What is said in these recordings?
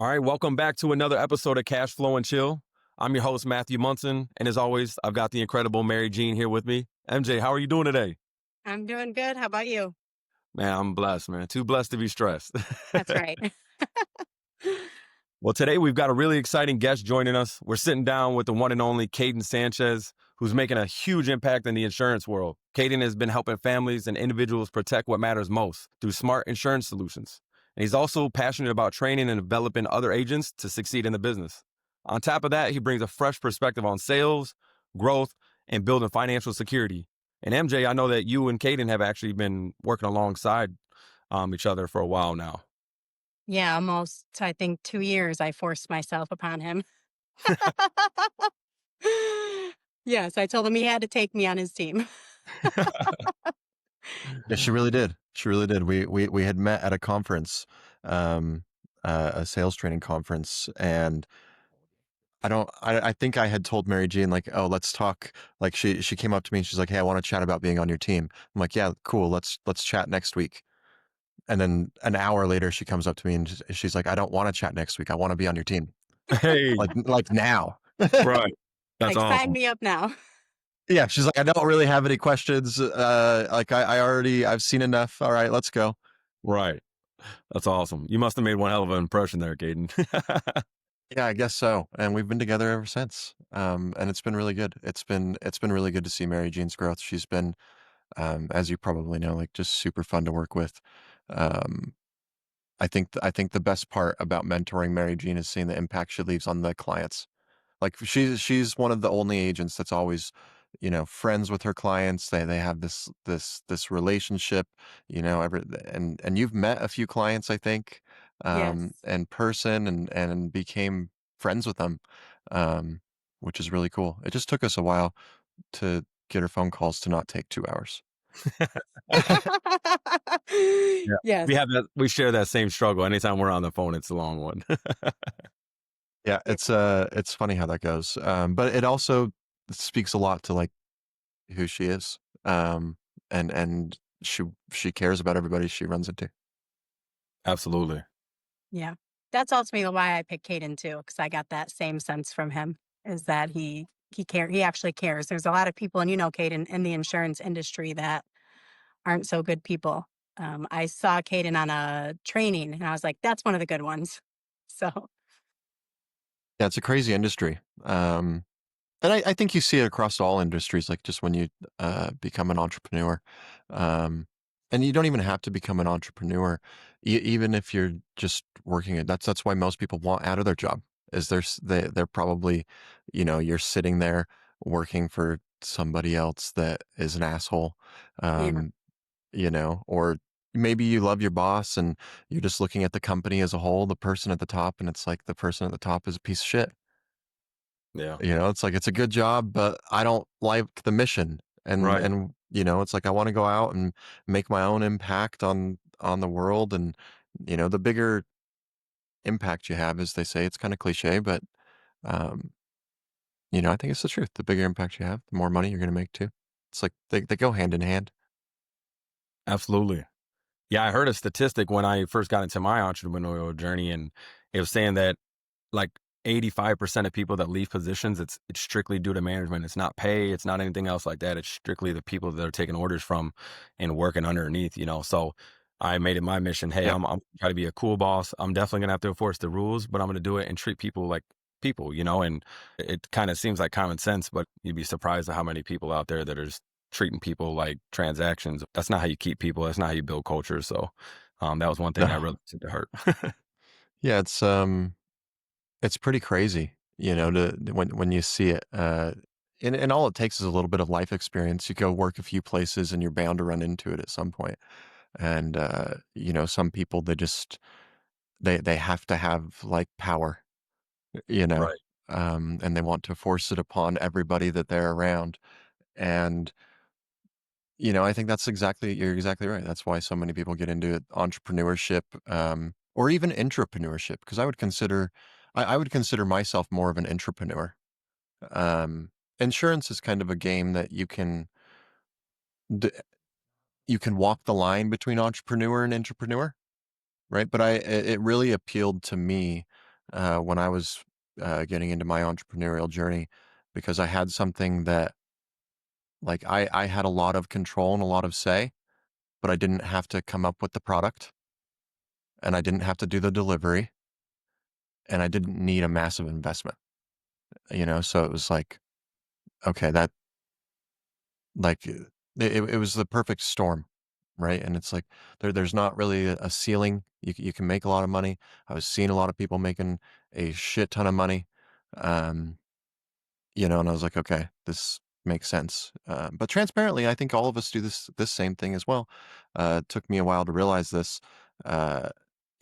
All right, welcome back to another episode of Cash Flow and Chill. I'm your host, Matthew Munson, and as always, I've got the incredible Mary Jean here with me. MJ, how are you doing today? I'm doing good. How about you? Man, I'm blessed, man. Too blessed to be stressed. That's right. Well, today we've got a really exciting guest joining us. We're sitting down with the one and only Cayden Sanchez, who's making a huge impact in the insurance world. Cayden has been helping families and individuals protect what matters most through smart insurance solutions. And he's also passionate about training and developing other agents to succeed in the business. On top of that, he brings a fresh perspective on sales, growth, and building financial security. And MJ, I know that you and Cayden have actually been working alongside each other for a while now. Yeah, almost, I think 2 years I forced myself upon him. Yes, I told him he had to take me on his team. Yeah, she really did. She really did. We had met at a conference, um, a sales training conference, and I think I had told Mary Jean like, oh, let's talk. Like she came up to me and she's like, hey, I want to chat about being on your team. I'm like, yeah, cool. Let's chat next week. And then an hour later, she comes up to me and she's like, I don't want to chat next week. I want to be on your team. Hey, Like now. right. That's Like, sign awesome. me up now. Yeah, she's like, I don't really have any questions. Like I've seen enough. All right, let's go. Right. That's awesome. You must have made one hell of an impression there, Cayden. Yeah, I guess so. And we've been together ever since. And it's been really good. It's been really good to see Mary Jean's growth. She's been, as you probably know, like just super fun to work with. Um, I think the best part about mentoring Mary Jean is seeing the impact she leaves on the clients. Like she's one of the only agents that's always, friends with her clients. They have this relationship, and you've met a few clients, I think, Yes. in person and became friends with them, um, which is really cool. It just took us a while to get her phone calls to not take 2 hours. Yeah. We Yes. have that. We share that same struggle. Anytime we're on the phone, it's a long one. Yeah, Yeah. it's funny how that goes. But it also speaks a lot to like who she is. And she cares about everybody she runs into. Absolutely. Yeah. That's ultimately why I picked Caden too, because I got that same sense from him, is that he actually cares. There's a lot of people, and you know, Caden, in the insurance industry that aren't so good people. I saw Caden on a training, and I was like, that's one of the good ones. So, Yeah, it's a crazy industry. And I think you see it across all industries, like just when you become an entrepreneur. Um, and you don't even have to become an entrepreneur, even if you're just working it. That's why most people want out of their job. Is they're probably, you're sitting there working for somebody else that is an asshole, yeah. um, or maybe you love your boss and you're just looking at the company as a whole, the person at the top, and it's like the person at the top is a piece of shit. Yeah. It's like it's a good job, but I don't like the mission. And Right. and it's like I want to go out and make my own impact on the world. And the bigger impact you have, as they say, it's kind of cliche, but um, I think it's the truth. The bigger impact you have, the more money you're going to make too. It's like they go hand in hand. Absolutely. Yeah, I heard a statistic when I first got into my entrepreneurial journey, and it was saying that like 85% of people that leave positions, it's strictly due to management. It's not pay, it's not anything else like that. It's strictly the people that are taking orders from and working underneath. So I made it my mission. Hey, Yeah. I'm trying to be a cool boss. I'm definitely gonna have to enforce the rules, but I'm gonna do it and treat people like people. And it kind of seems like common sense, but you'd be surprised at how many people out there that are just treating people like transactions. That's not how you keep people. That's not how you build culture. So that was one thing that No. really took to hurt. Yeah, it's pretty crazy, to when you see it. And all it takes is a little bit of life experience. You go work a few places and you're bound to run into it at some point. And some people they have to have like power, you know, Right. and they want to force it upon everybody that they're around. And I think you're exactly right. That's why so many people get into it, entrepreneurship, or even intraprenneurship, because I would consider myself more of an intrapreneur. Um, Insurance is kind of a game that d- you can walk the line between entrepreneur and entrepreneur, right? But it really appealed to me when I was getting into my entrepreneurial journey, because I had something that, like, I had a lot of control and a lot of say, but I didn't have to come up with the product, and I didn't have to do the delivery, and I didn't need a massive investment, So it was like, okay, that, like, it was the perfect storm, right? And it's like there's not really a ceiling. You can make a lot of money. I was seeing a lot of people making a shit ton of money, um, and I was like, okay, this makes sense. But transparently, I think all of us do this same thing as well. It took me a while to realize this. Uh,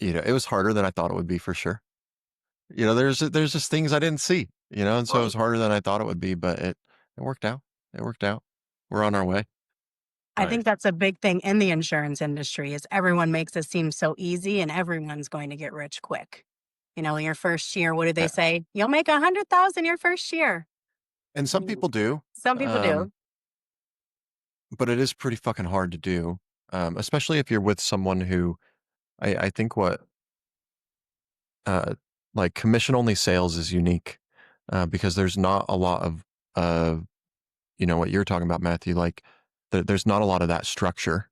it was harder than I thought it would be for sure. There's just things I didn't see, and so it was Right. harder than I thought it would be, but it worked out. It worked out. We're on our way. I Right. think that's a big thing in the insurance industry is everyone makes it seem so easy and everyone's going to get rich quick. Your first year, what do they Uh, say? You'll make 100,000 your first year. and some Mm, people do, some people um, do. but it is pretty fucking hard to do, especially if you're with someone who I think uh, like commission only sales is unique because there's not a lot of uh, what you're talking about, Matthew. Like there's not a lot of that structure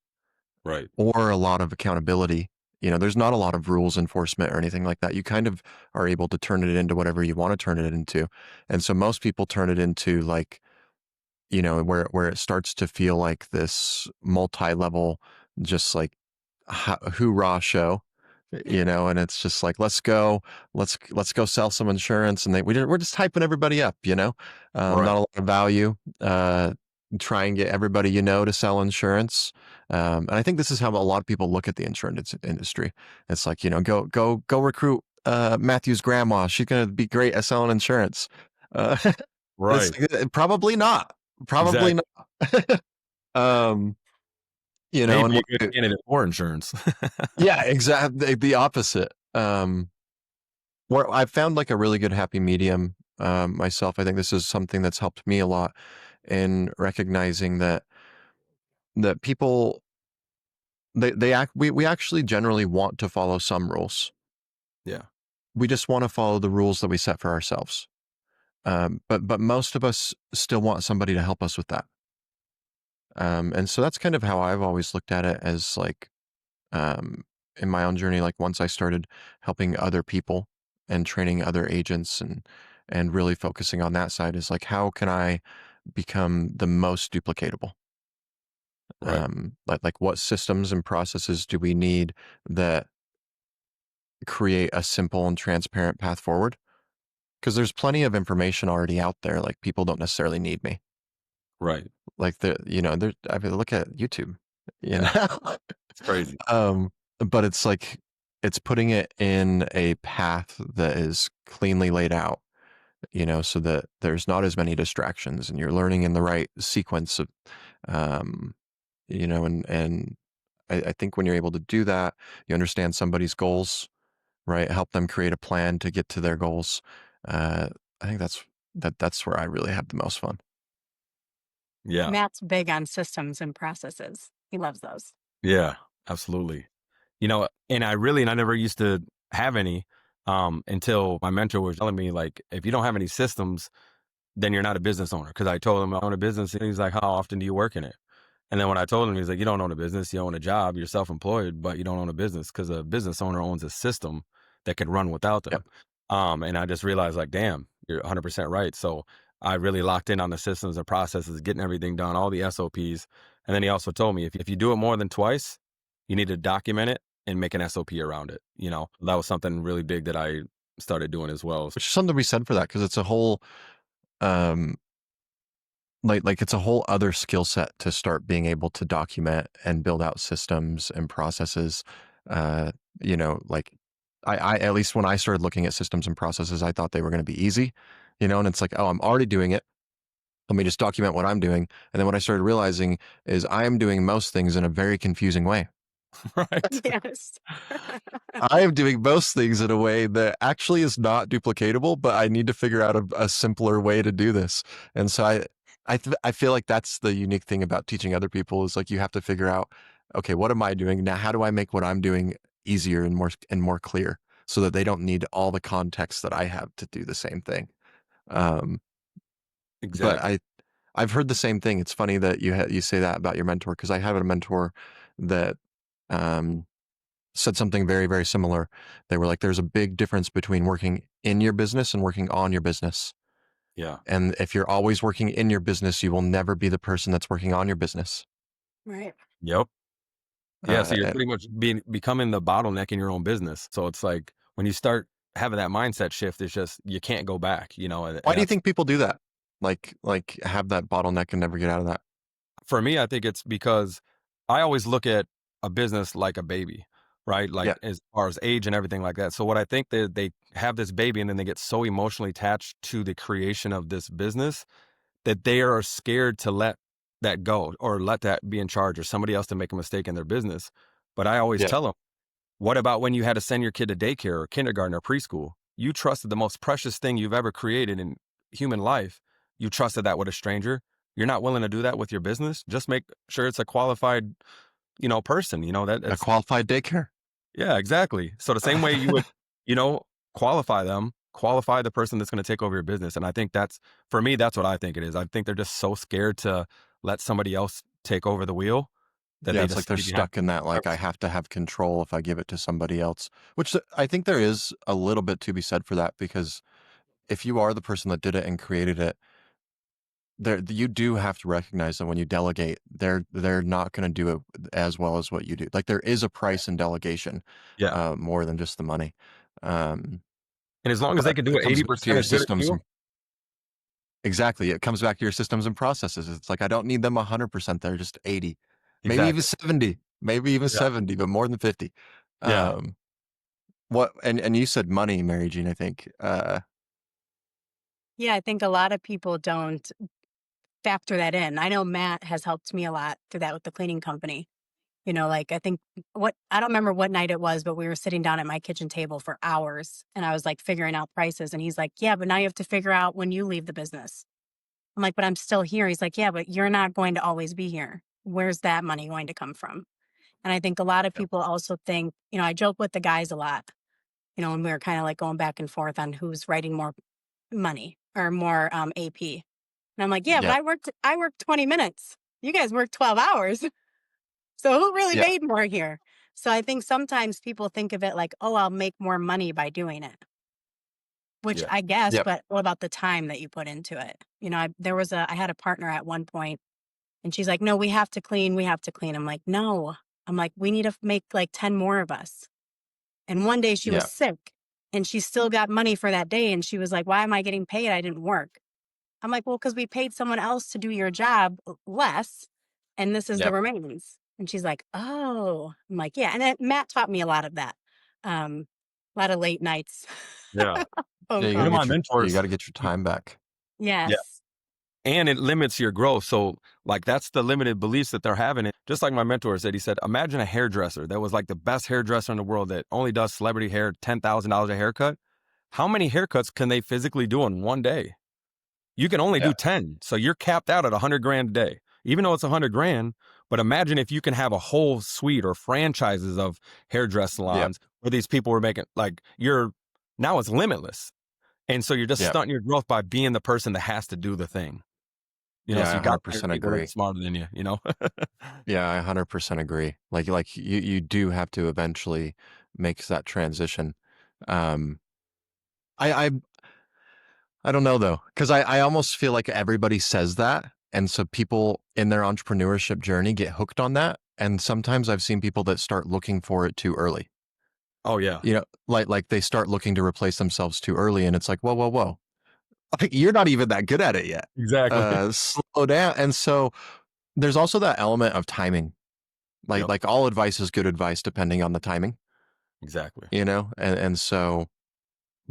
Right. or a lot of accountability. There's not a lot of rules enforcement or anything like that. You kind of are able to turn it into whatever you want to turn it into. And so most people turn it into like, where it starts to feel like this multi-level, just like hoorah show, and it's just like, let's go sell some insurance. And we're just hyping everybody up, not Right. a lot of value, try and get everybody, to sell insurance. And I think this is how a lot of people look at the insurance industry. It's like, go recruit, Matthew's grandma. She's going to be great at selling insurance. Uh, it's Right. probably not, probably Exactly. not. um, Maybe and a good candidate for insurance. yeah, exactly the opposite. Where I've found like a really good happy medium myself. I think this is something that's helped me a lot in recognizing that people we actually generally want to follow some rules. Yeah. We just want to follow the rules that we set for ourselves. But most of us still want somebody to help us with that. And so that's kind of how I've always looked at it as like um, in my own journey. Like once I started helping other people and training other agents and really focusing on that side is like, how can I become the most duplicatable? Right. Like what systems and processes do we need that create a simple and transparent path forward? Because there's plenty of information already out there. Like people don't necessarily need me. Right. Like I mean, look at YouTube, you Yeah. know. It's crazy. But it's like it's putting it in a path that is cleanly laid out, so that there's not as many distractions and you're learning in the right sequence of, um, and I think when you're able to do that, you understand somebody's goals, right? Help them create a plan to get to their goals. Uh, I think that's where I really have the most fun. Yeah. Matt's big on systems and processes. He loves those. Yeah. Absolutely. And I never used to have any until my mentor was telling me, like, if you don't have any systems, then you're not a business owner. Cause I told him I own a business. And he's like, how often do you work in it? And then when I told him, he's like, you don't own a business, you own a job, you're self-employed, but you don't own a business because a business owner owns a system that can run without Yep. them. And I just realized, like, damn, you're 100% right. So I really locked in on the systems and processes, getting everything done, all the SOPs. And then he also told me, if you do it more than twice, you need to document it and make an SOP around it. That was something really big that I started doing as well. Which is something to be said for that because it's a whole, um, like it's a whole other skill set to start being able to document and build out systems and processes. Uh, like I at least when I started looking at systems and processes, I thought they were going to be easy, and it's like, oh, I'm already doing it. Let me just document what I'm doing. And then what I started realizing is I am doing most things in a very confusing way. Right. Yes. I am doing most things in a way that actually is not duplicatable, but I need to figure out a simpler way to do this. And so I feel like that's the unique thing about teaching other people is like you have to figure out, okay, what am I doing now? How do I make what I'm doing easier and more clear? so that they don't need all the context that I have to do the same thing. Um, but Exactly. I've heard the same thing. It's funny that you say that about your mentor, because I have a mentor that um, said something very, very similar. They were like, there's a big difference between working in your business and working on your business. Yeah. And if you're always working in your business, you will never be the person that's working on your business. Right. Yep. Yeah, so you're And pretty much becoming the bottleneck in your own business. So it's like when you start having that mindset shift, it's just you can't go back, and why do you that's think people do that? Like have that bottleneck and never get out of that? for me, I think it's because I always look at a business like a baby, right? Like Yeah, as far as age and everything like that. So what I think that they have this baby and then they get so emotionally attached to the creation of this business that they are scared to let that go or let that be in charge or somebody else to make a mistake in their business. But I always yeah, tell them, what about when you had to send your kid to daycare or kindergarten or preschool? You trusted the most precious thing you've ever created in human life. You trusted that with a stranger. You're not willing to do that with your business. Just make sure it's a qualified, person. That a it's qualified daycare. yeah, exactly. So the same way you would, you know, qualify them, qualify the person that's going to take over your business. And I think that's for me, that's what I think it is. I think they're just so scared to let somebody else take over the wheel that Yeah, they it's like just they're maybe have stuck in that, like, I have to have control if I give it to somebody else, which I think there is a little bit to be said for that, because if you are the person that did it and created it, there you do have to recognize that when you delegate, they're not going to do it as well as what you do. Like, there is a price in delegation, yeah. more than just the money. Um, And as long as they but can do it it comes back to 80% your as good as systems you. and exactly, it comes back to your systems and processes. It's like, I don't need them 100% there, just 80, maybe even Exactly. 70, maybe even Yeah. 70, but more than 50. Yeah. Um, what and you said money, Mary Jean, I think. Yeah, I think a lot of people don't factor that in. I know Matt has helped me a lot through that with the cleaning company. Like I think I don't remember what night it was, but we were sitting down at my kitchen table for hours and I was like figuring out prices. And he's like, yeah, but now you have to figure out when you leave the business. I'm like, but I'm still here. He's like, yeah, but you're not going to always be here. Where's that money going to come from? And I think a lot of Yeah. people also think, I joke with the guys a lot, and we were kind of like going back and forth on who's writing more money or more AP. And I'm like, yeah, but Yeah, I worked 20 minutes. You guys worked 12 hours. So who really yeah, made more here? So I think sometimes people think of it like, oh, I'll make more money by doing it, which Yeah. I guess, yeah, but what about the time that you put into it? I had a partner at one point and she's like, no, we have to clean. We have to clean. I'm like, no, I'm like, we need to make like 10 more of us. And one day she was yeah, sick and she still got money for that day. And she was like, why am I getting paid? I didn't work. I'm like, well, because we paid someone else to do your job less, and this is the yeah, remains. And she's like, oh, I'm like, yeah. And then Matt taught me a lot of that. A lot of late nights, Yeah. phone yeah. One of calls. my You mentors, got to get your time back. yeah. Yes. And it limits your growth. So, like, that's the limited beliefs that they're having. Just like my mentor said, he said, imagine a hairdresser that was like the best hairdresser in the world that only does celebrity hair, $10,000 a haircut. How many haircuts can they physically do in one day? You can only Yeah, do 10. So you're capped out at 100 grand a day, even though it's 100 grand. But imagine if you can have a whole suite or franchises of hairdress yeah, salons where these people were making, like, now it's limitless. And so you're just yeah, stunting your growth by being the person that has to do the thing. yeah. So I you got to hire 100% people that are agree. smarter than you. Yeah, I 100% agree. Like you do have to eventually make that transition. Um, I I don't know though, because I almost feel like everybody says that, and so people in their entrepreneurship journey get hooked on that. And sometimes I've seen people that start looking for it too early. Oh, yeah, Like they start looking to replace themselves too early, and it's like, whoa, whoa, whoa, like, you're not even that good at it yet. exactly. Slow down. And so there's also that element of timing. Like Yep, like all advice is good advice depending on the timing, exactly. and so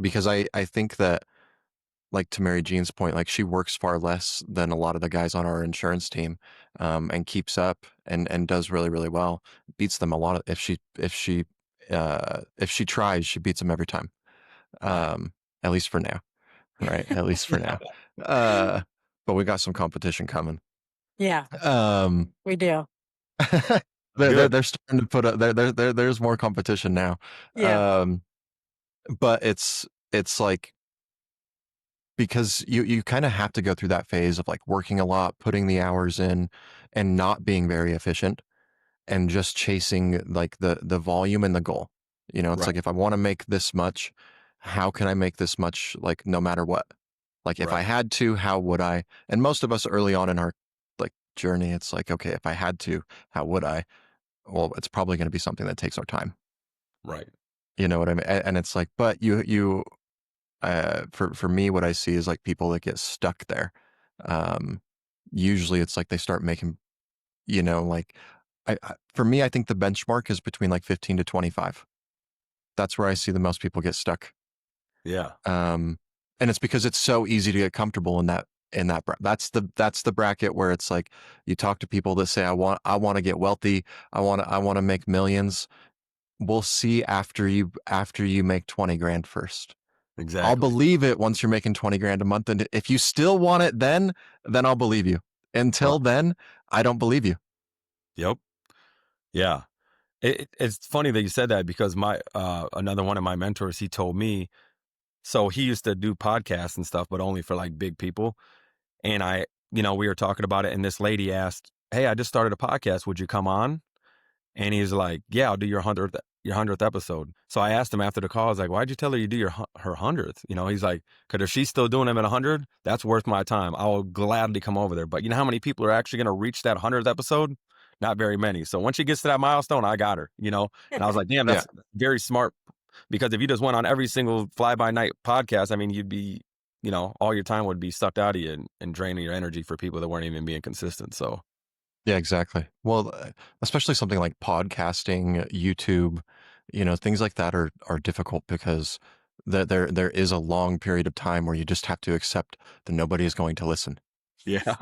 because I think that, like, to Mary Jean's point, like, she works far less than a lot of the guys on our insurance team, and keeps up and does really, really well. Beats them a lot. If she tries, she beats them every time. Wow. Um, at least for now, right? At least for now. Uh, but we got some competition coming. Yeah, Um, we do. they're Good. they're starting to put up there's more competition now. Yeah. Um, but it's like, because you kind of have to go through that phase of like working a lot, putting the hours in, and not being very efficient, and just chasing like the volume and the goal. It's Right. like, if I want to make this much, how can I make this much, like, no matter what? Like, if I Right. had to, how would I? And most of us early on in our like journey, it's like, okay, if I had to, how would I? Well, it's probably going to be something that takes our time. Right. You know what I mean? And it's like, but for me, what I see is like people that get stuck there. Um, Usually it's like they start making, like, for me, I think the benchmark is between like 15 to 25. That's where I see the most people get stuck. Yeah. Um, and it's because it's so easy to get comfortable that's the bracket where it's like, you talk to people that say, I want to get wealthy. I want to make millions. We'll see after you make 20 grand first. I'll Exactly. believe it once you're making 20 grand a month. And if you still want it, then I'll believe you. Right. Until then, I don't believe you. Yep. Yeah. It's funny that you said that because my another one of my mentors, he told me, so he used to do podcasts and stuff, but only for like big people. And we were talking about it, and this lady asked, "Hey, I just started a podcast. Would you come on?" And he's like, "Yeah, I'll do your 100th episode." So I asked him after the call, I was like, "Why'd you tell her you do her 100th?" He's like, "Because if she's still doing them at 100, that's worth my time. I will gladly come over there." But you know how many people are actually going to reach that 100th episode? Not very many. So once she gets to that milestone, I got her. And I was like, "Damn, Yeah. that's very smart." Because if you just went on every single fly by night podcast, I mean, you'd be, all your time would be sucked out of you and draining your energy for people that weren't even being consistent. So Yeah, exactly. Well, especially something like podcasting, YouTube, things like that are difficult because there is a long period of time where you just have to accept that nobody is going to listen. yeah,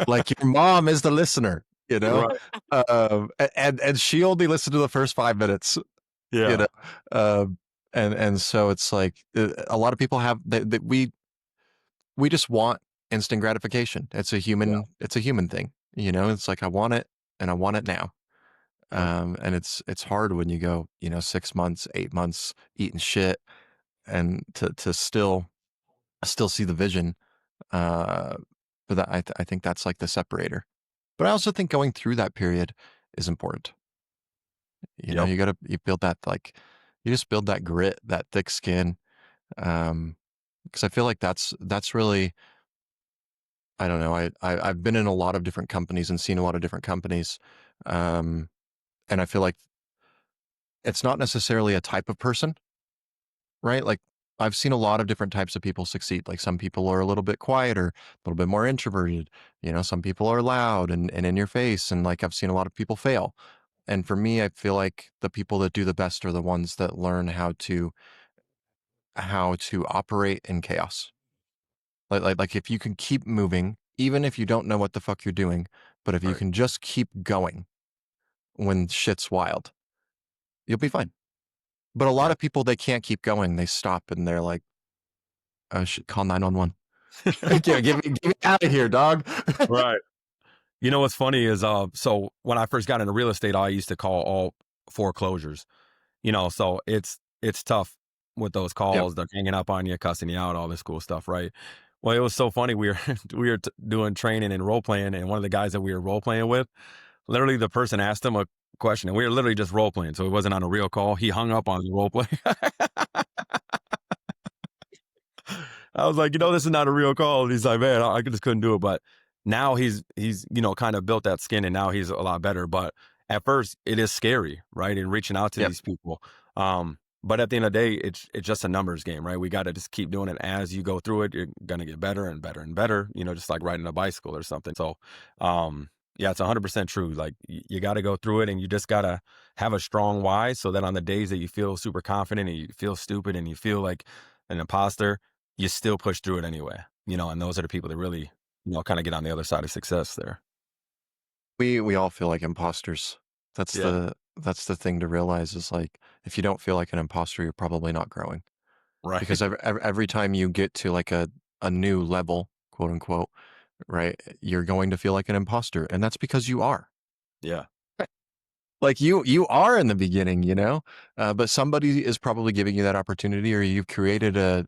Like, your mom is the listener, you know, right, and she only listened to the first 5 minutes, you yeah, know, and so it's like, a lot of people have that we just want instant gratification. yeah, It's a human thing. It's like, I want it, and I want it now. yep, And it's hard when you go, 6 months, 8 months eating shit, and to still see the vision. Uh, but I think that's like the separator. But I also think going through that period is important. yep, You build that, like, you just build that grit, that thick skin. Because I feel like that's really, I don't know. I've been in a lot of different companies and seen a lot of different companies. Um, and I feel like it's not necessarily a type of person, right? Like, I've seen a lot of different types of people succeed. Like, some people are a little bit quieter, a little bit more introverted. Some people are loud and in your face. And like, I've seen a lot of people fail. And for me, I feel like the people that do the best are the ones that learn how to operate in chaos. Like if you can keep moving, even if you don't know what the fuck you're doing, but if you right, can just keep going when shit's wild, you'll be fine. But a lot yeah, of people, they can't keep going. They stop and they're like, "Oh shit, call 911." Yeah, get me out of here, dog. right. What's funny is, so when I first got into real estate, I used to call all foreclosures. So it's tough with those Yep. calls. They're hanging up on you, cussing you out, all this cool stuff, right? Well, it was so funny. We were doing training and role playing, and one of the guys that we were role playing with, literally, the person asked him a question, and we were literally just role playing, so it wasn't on a real call. He hung up on the role play. I was like, this is not a real call. And he's like, man, I just couldn't do it. But now he's kind of built that skin, and now he's a lot better. But at first, it is scary, right? And reaching out to Yep. these people. But at the end of the day, it's just a numbers game, right? We got to just keep doing it. As you go through it, you're gonna get better and better and better. Just like riding a bicycle or something. So, yeah, it's 100% true. Like, you got to go through it, and you just gotta have a strong why, so that on the days that you feel super confident and you feel stupid and you feel like an imposter, you still push through it anyway. And those are the people that really, kind of get on the other side of success there. We all feel like imposters. That's Yeah. the thing to realize, is like, if you don't feel like an imposter, you're probably not growing. Right. Because every time you get to like a new level, quote unquote, right, you're going to feel like an imposter, and that's because you are. Yeah. Like you are in the beginning, but somebody is probably giving you that opportunity, or you've created a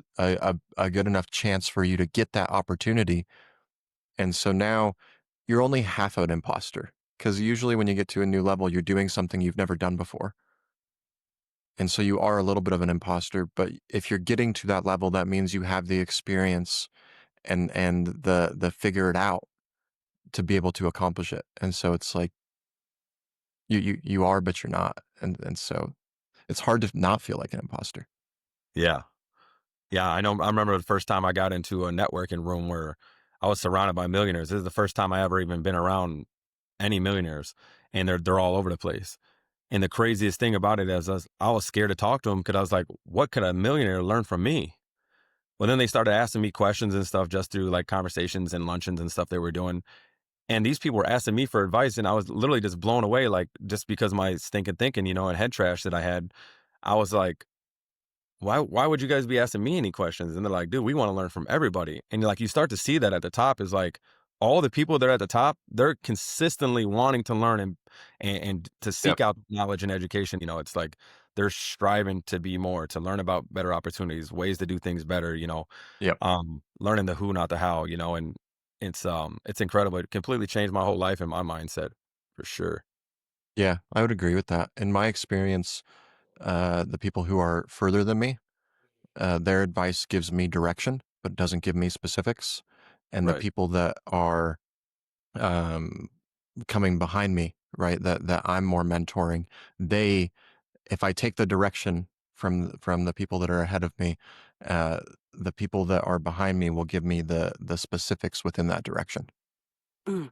good enough chance for you to get that opportunity. And so now you're only half an imposter, because usually when you get to a new level, you're doing something you've never done before. And so you are a little bit of an imposter, but if you're getting to that level, that means you have the experience and the figure it out to be able to accomplish it. And so it's like you are, but you're not. And so it's hard to not feel like an imposter. Yeah. Yeah, I know. I remember the first time I got into a networking room where I was surrounded by millionaires. This is the first time I ever even been around any millionaires, and they're all over the place. And the craziest thing about it is I was scared to talk to them because I was like, what could a millionaire learn from me? Well, then they started asking me questions and stuff just through like conversations and luncheons and stuff they were doing. And these people were asking me for advice, and I was literally just blown away, like just because my stinking thinking, and head trash that I had. I was like, why would you guys be asking me any questions? And they're like, dude, we want to learn from everybody. And like you start to see that at the top is like all the people that are at the top, they're consistently wanting to learn and to Yep. seek out knowledge and education. It's like they're striving to be more, to learn about better opportunities, ways to do things better, Yep. learning the who, not the how, and it's incredible. It completely changed my whole life and my mindset for sure. Yeah, I would agree with that. In my experience, the people who are further than me, their advice gives me direction, but doesn't give me specifics. And the Right. people that are um, coming behind me, right, that I'm more mentoring, they, if I take the direction from the people that are ahead of me, uh, the people that are behind me will give me the specifics within that direction. Mm,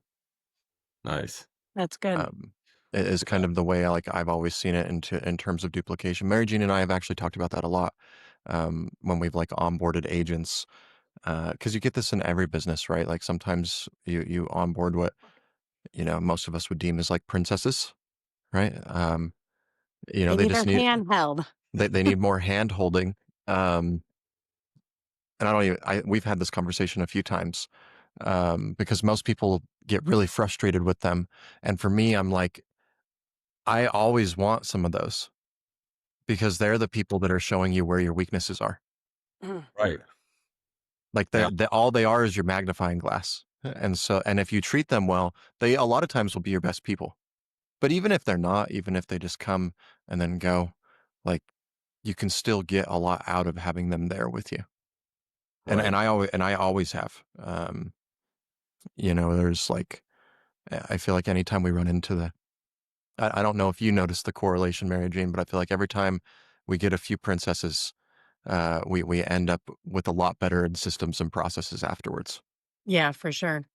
Nice. that's good. Um, it is Yeah. kind of the way I've always seen it in terms of duplication. Mary Jean and I have actually talked about that a lot when we've like onboarded agents, because you get this in every business, right? Like sometimes you onboard what most of us would deem as like princesses, right? They They need just their need hand held. they need more hand holding. Um, and I don't even we've had this conversation a few times because most people get really frustrated with them, and for me, I'm like, I always want some of those because they're the people that are showing you where your weaknesses are. Mm, Right. Like Yeah. all they are is your magnifying glass. And if you treat them well, they a lot of times will be your best people. But even if they're not, even if they just come and then go, like you can still get a lot out of having them there with you. And Right. I always have. There's like I feel like anytime we run into I don't know if you notice the correlation, Mary Jane, but I feel like every time we get a few princesses, we end up with a lot better in systems and processes afterwards. yeah, for sure.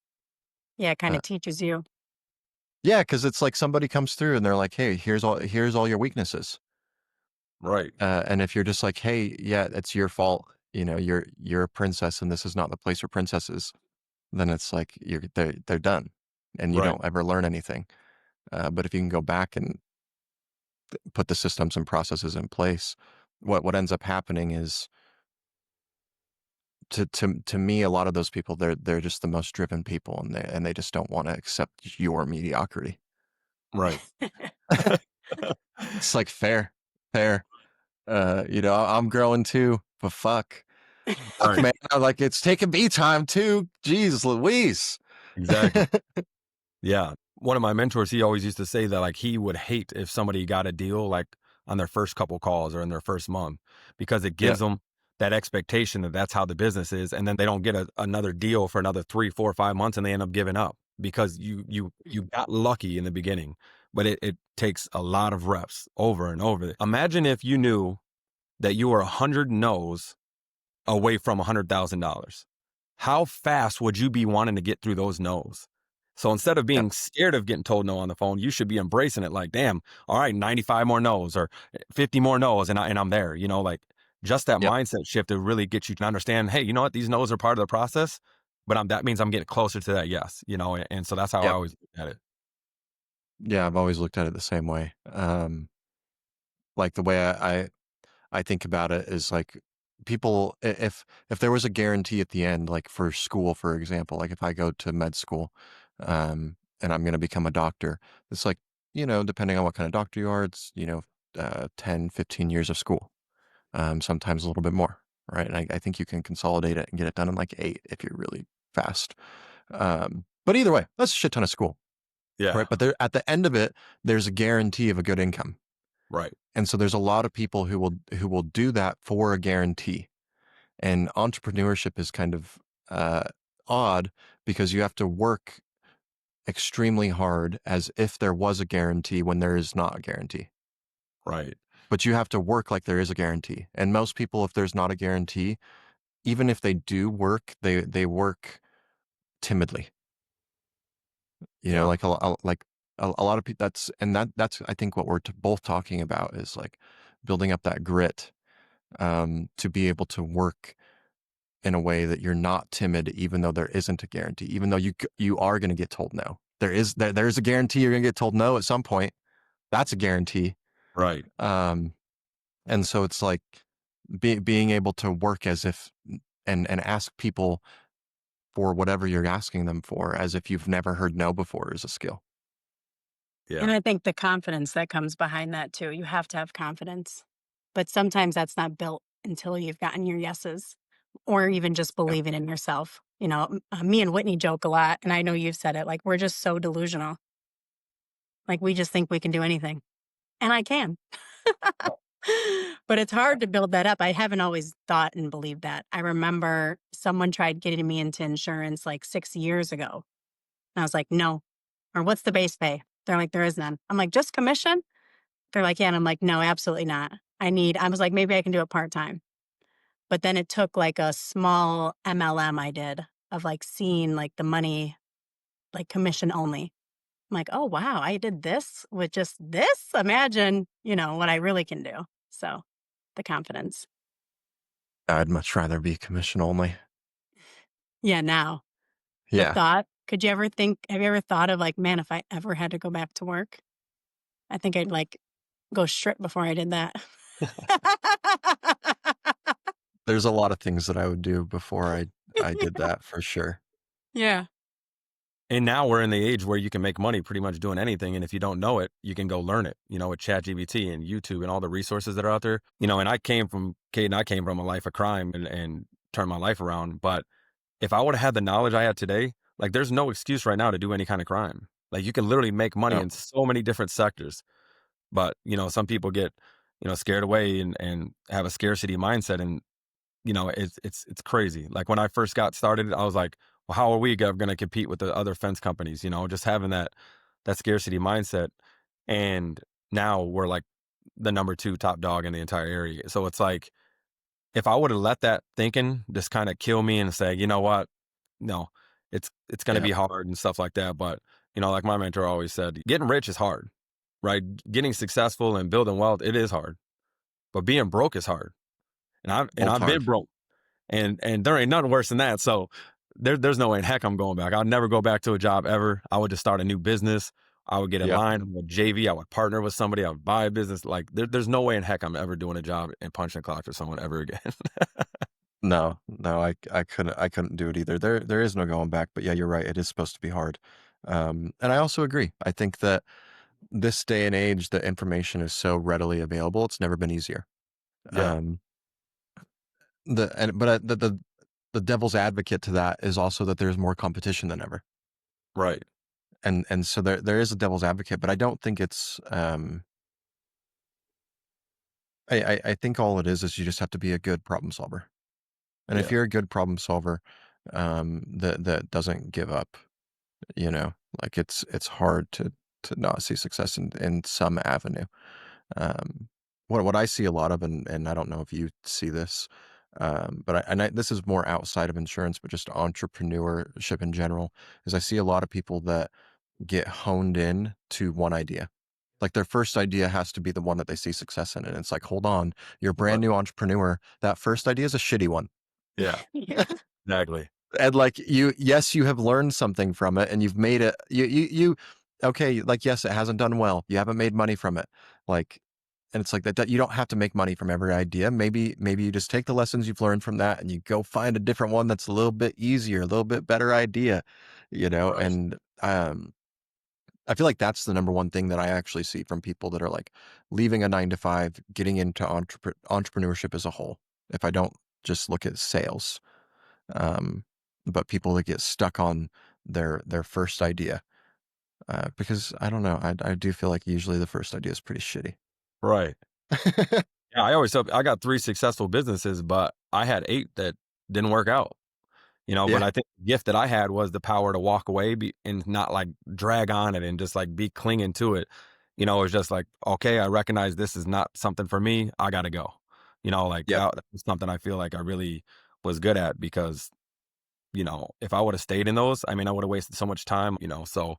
Yeah, it kind Uh, of teaches you. yeah, because it's like somebody comes through and they're like, "Hey, here's all your weaknesses," Right. and if you're just like, "Hey, yeah, it's your fault," you're a princess and this is not the place for princesses, then it's like they're done, and you Right. don't ever learn anything. But if you can go back and put the systems and processes in place, what ends up happening is to me, a lot of those people they're just the most driven people, and they just don't want to accept your mediocrity. Right. It's like fair. I'm growing too, but fuck, Right. man, like it's taking me time too. Jeez, Louise. Exactly. Yeah. One of my mentors, he always used to say that like he would hate if somebody got a deal like on their first couple calls or in their first month because it Yeah, gives them that expectation that that's how the business is, and then they don't get another deal for another 3, 4, 5 months, and they end up giving up because you got lucky in the beginning, but it takes a lot of reps over and over. Imagine if you knew that you were 100 no's away from $100,000. How fast would you be wanting to get through those no's? So instead of yep, being scared of getting told no on the phone, you should be embracing it like, damn, all right, 95 more no's or 50 more no's and I'm there, like just that yep, mindset shift to really get you to understand, hey, you know what? These no's are part of the process, but that means I'm getting closer to that yes, and so that's how I yep. always look at it. Yeah, I've always looked at it the same way. Like the way I think about it is like people if there was a guarantee at the end, like for school, for example, like if I go to med school, and I'm going to become a doctor, it's like depending on what kind of doctor you are, it's, 10, 15 years of school, sometimes a little bit more, right? And I think you can consolidate it and get it done in like 8 if you're really fast. But either way, that's a shit ton of school, Yeah. right? But there, at the end of it, there's a guarantee of a good income. Right. And so there's a lot of people who will do that for a guarantee. And entrepreneurship is kind of odd because you have to work extremely hard as if there was a guarantee when there is not a guarantee. Right. But you have to work like there is a guarantee. And most people, if there's not a guarantee, even if they do work, they work timidly. Yeah. Like a lot of people. That's I think what we're both talking about is like building up that grit to be able to work in a way that you're not timid, even though there isn't a guarantee, even though you are going to get told no. There's a guarantee you're going to get told no at some point. That's a guarantee. Right. And so it's like being able to work as if and ask people for whatever you're asking them for as if you've never heard no before is a skill. And Yeah. I think the confidence that comes behind that too. You have to have confidence. But sometimes that's not built until you've gotten your yeses or even just Yeah. believing in yourself. Me and Whitney joke a lot, and I know you've said it, like, we're just so delusional. Like, we just think we can do anything. And I can. But it's hard to build that up. I haven't always thought and believed that. I remember someone tried getting me into insurance like 6 years ago. And I was like, no. Or what's the base pay? They're like, there is none. I'm like, just commission? They're like, yeah. And I'm like, no, absolutely not. I was like, maybe I can do it part time. But then it took like a small MLM I did of like seeing like the money, like commission only. I'm like, oh, wow, I did this with just this. Imagine, what I really can do. So the confidence. I'd much rather be commission only. Yeah. Now the Yeah. thought, have you ever thought of like, man, if I ever had to go back to work, I think I'd like go strip before I did that. There's a lot of things that I would do before I did that for sure. Yeah. And now we're in the age where you can make money pretty much doing anything. And if you don't know it, you can go learn it, with ChatGPT and YouTube and all the resources that are out there. And I came from, Cayden, I came from a life of crime and turned my life around. But if I would have had the knowledge I had today, like there's no excuse right now to do any kind of crime. Like you can literally make money No, in so many different sectors. But, some people get, scared away and have a scarcity mindset. And it's crazy. Like when I first got started, I was like, well, how are we going to compete with the other fence companies? Just having that scarcity mindset. And now we're like the number 2 top dog in the entire area. So it's like, if I would have let that thinking just kind of kill me and say, you know what, no, it's going to yeah, be hard and stuff like that. But like my mentor always said, getting rich is hard, right? Getting successful and building wealth, it is hard. But being broke is hard. And both I've been hard. broke. And there ain't nothing worse than that. So there's no way in heck I'm going back. I'd never go back to a job ever. I would just start a new business. I would get in Yeah. line with JV. I would partner with somebody. I would buy a business. Like there's no way in heck I'm ever doing a job and punching a clock for someone ever again. No, I couldn't do it either. There is no going back, but yeah, you're right. It is supposed to be hard. And I also agree. I think that this day and age, the information is so readily available. It's never been easier. Yeah, Um, the devil's advocate to that is also that there's more competition than ever. right. And so there is a devil's advocate, but I don't think it's, I think all it is you just have to be a good problem solver. And if Yeah, you're a good problem solver, that doesn't give up, you know, like it's hard to not see success in some avenue. Um, what I see a lot of, and I don't know if you see this, this is more outside of insurance, but just entrepreneurship in general, is I see a lot of people that get honed in to one idea. Like their first idea has to be the one that they see success in. And it's like, hold on, you're a brand right. new entrepreneur. That first idea is a shitty one. Yeah, Yeah. exactly. And like yes, you have learned something from it and you've made it, okay, like, yes, it hasn't done well. You haven't made money from it. Like, and it's like that you don't have to make money from every idea. Maybe you just take the lessons you've learned from that and you go find a different one that's a little bit easier, a little bit better idea, Right. and, I feel like that's the number one thing that I actually see from people that are like leaving a 9 to 5, getting into entrepreneurship as a whole. If I don't just look at sales, um, but people that get stuck on their first idea, because I don't know, I do feel like usually the first idea is pretty shitty. Right. Yeah, I always tell I got 3 successful businesses, but I had 8 that didn't work out, but Yeah, I think the gift that I had was the power to walk away and not, like, drag on it and just, like, be clinging to it. It's just like, "Okay, I recognize this is not something for me, I gotta go." Like, yep, that was something I feel like I really was good at because, if I would've stayed in those, I mean, I would've wasted so much time, so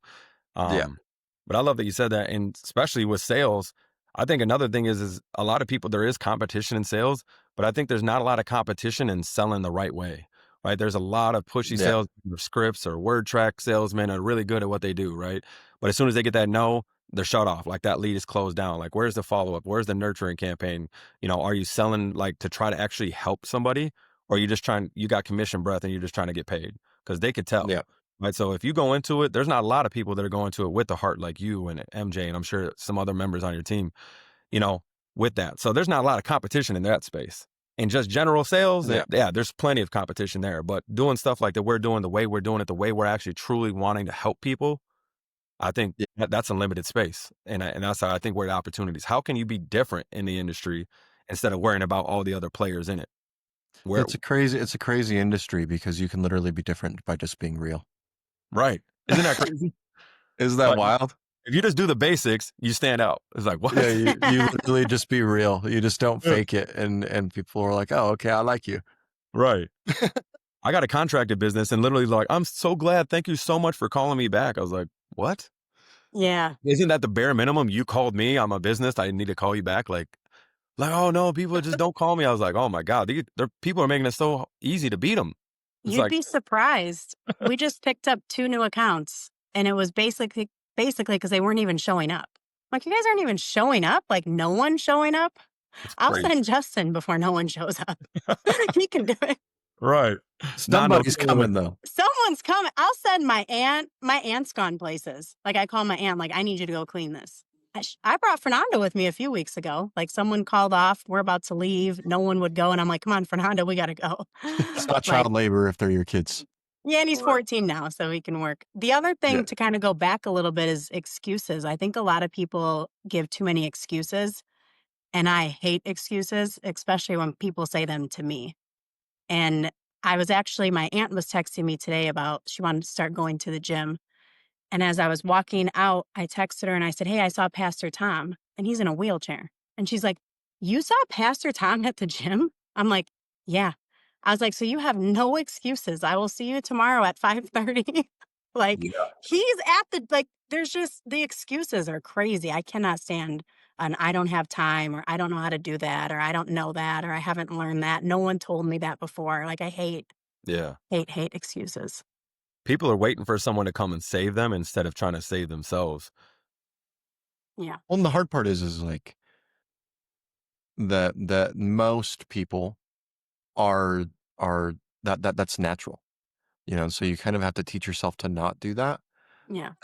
yeah, um, but I love that you said that, and especially with sales, I think another thing is a lot of people there is competition in sales, but I think there's not a lot of competition in selling the right way, right? There's a lot of pushy yeah, sales or scripts or word track salesmen are really good at what they do, right? But as soon as they get that no, they're shut off. Like that lead is closed down. Like where's the follow up? Where's the nurturing campaign? Are you selling like to try to actually help somebody, or you just trying? You got commission breath and you're just trying to get paid because they could tell. yeah. Right. So if you go into it, there's not a lot of people that are going to it with the heart like you and MJ, and I'm sure some other members on your team, you know, with that. So there's not a lot of competition in that space. And just general sales, Yeah. yeah, there's plenty of competition there. But doing stuff like that we're doing, the way we're doing it, the way we're actually truly wanting to help people, I think Yeah. that's a limited space. And that's how I think where the opportunities. How can you be different in the industry instead of worrying about all the other players in it? Where It's a crazy industry because you can literally be different by just being real. right. Isn't that crazy? Isn't that Like wild? if you just do the basics, you stand out. It's like, Yeah, what? you literally just be real. You just don't Yeah. fake it, and people are like, "Oh, okay, I like you." Right. I got a contracted business and literally like, I'm so glad. Thank you so much for calling me back. I was like, what? Yeah. Isn't that the bare minimum? You called me. I'm a business. I need to call you back. Like, oh no, people just don't call me. I was like, oh my God, people are making it so easy to beat them. It's You'd like, be surprised. We just picked up 2 new accounts, and it was basically because they weren't even showing up. Like, "You guys aren't even showing up? Like, no one's showing up? it's I'll crazy. send Justin before no one shows up. He can do it. Right. Nah, no Somebody's killing it. coming though. Someone's coming. I'll send my aunt. My aunt's gone places. Like, I call my aunt, like, "I need you to go clean this." I brought Fernando with me a few weeks ago. Like, someone called off, we're about to leave, no one would go, and I'm like, "Come on, Fernando, we gotta go." It's not Like, child labor if they're your kids. yeah, and he's Right. 14 now, so he can work. The other Yeah. thing to kinda go back a little bit is excuses. I think a lot of people give too many excuses, and I hate excuses, especially when people say them to me. And my aunt was texting me today about she wanted to start going to the gym. And as I was walking out, I texted her and I said, "Hey, I saw Pastor Tom and he's in a wheelchair." And she's like, "You saw Pastor Tom at the gym?" I'm like, "Yeah." I was like, "So you have no excuses. I will see you tomorrow at 5:30." Like Yeah. he's at there's just the excuses are crazy. I cannot stand an I don't have time or I don't know how to do that or I don't know that or I haven't learned that. No one told me that before. Like I Yeah. hate excuses. People are waiting for someone to come and save them instead of trying to save themselves. Yeah. Well, and the hard part is like that most people are are that's natural, so you kind of have to teach yourself to not do that, Yeah.